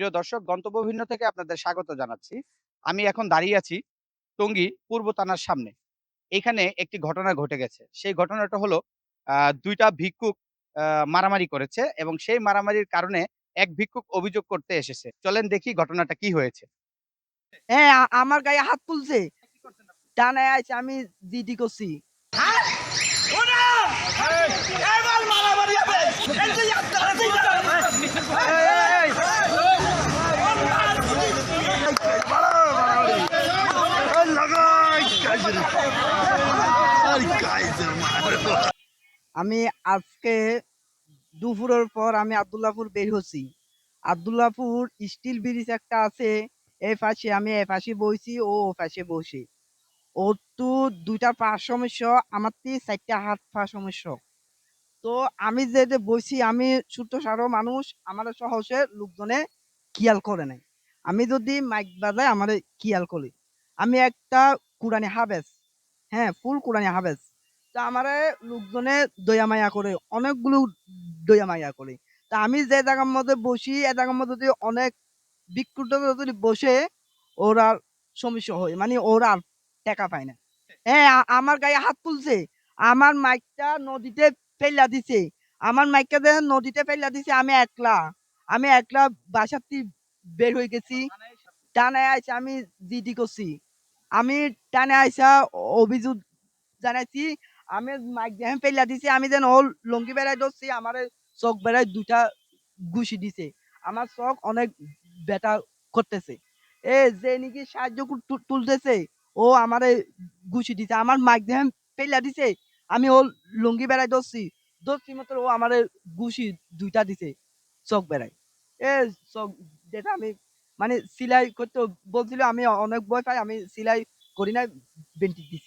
প্রিয় দর্শক, গন্তব্য ভিন্ন থেকে আপনাদের স্বাগত জানাচ্ছি। আমি এখন দাঁড়িয়ে আছি টঙ্গী পূর্ব থানার সামনে। এখানে একটি ঘটনা ঘটে গেছে। সেই ঘটনাটা হলো ২ টা ভিক্ষুক আ মারামারি করেছে এবং সেই মারামারির কারণে এক ভিক্ষুক অভিযোগ করতে এসেছে। চলেন দেখি ঘটনাটা কি হয়েছে। হ্যাঁ, আমার গায়ে হাত তুলছে। ডানায় আইছে, আমি জিডি করছি। আমি আজকে দুপুরের পর আমি আব্দুল্লাহপুর বের হচ্ছি। আব্দুল্লাহপুর স্টিল ব্রিজ একটা আছে, এই পাশে আমি এ পাশে বইছি, ও পাশে বসে। ওর তো ২ টা পা সমস্যা, আমার তো ৪ টা হাত পা সমস্যা। তো আমি যে বইছি, আমি ছোট্ট সারো মানুষ, আমার সহজে লোকজনে খেয়াল করে নাই। আমি যদি মাইক বাজাই আমারে খেয়াল করে। আমি একটা কুরানি হাফেজ, হ্যাঁ, ফুল কুরানি হাফেজ। তা আমারে লোকজনে দয়া মায়া করে, অনেকগুলো দয়া মায়া করে। তা আমি যে জায়গার মধ্যে বসি, এ জায়গার মধ্যে যদি অনেক বিক্ষুব্ধ যদি বসে, ওর আর সমস্যা হয়, মানে ওরা আর টেকা পায় না। হ্যাঁ, আমার গায়ে হাত তুলছে। আমার মাইকটা নদীতে ফেইল্যা দিছে। আমার মাইকটা যে নদীতে ফেইল্যা দিছে, আমি একলা বাসাতে বের হয়ে গেছি। টানায় আইসা আমি জিডি করছি। আমি টানে আইসা অভিযোগ জানাইছি। আমি মাইক যখন ফেইল্যা দিছি, আমি যেন ওর লুঙ্গি বেড়ায় ধরছি, আমারে চোখ বেড়ায় ২ টা ঘুষি দিছে। আমার চোখ অনেক ব্যথা করতেছে। যে নাকি সাহায্য তুলতেছে, ও আমারে ঘুষি দিছে। আমার মাইক যখন ফেইল্যা দিছে, আমি ওর লুঙ্গি বেড়ায় ধরছি মাত্র ও আমারে ঘুষি ২ টা দিছে চোখ বেড়ায়। এ চোখ যেটা আমি মানে সিলাই করতে বলছিল, আমি অনেক ভয় পাই। আমি সিলাই করি নাই, বেল্ট দিছি।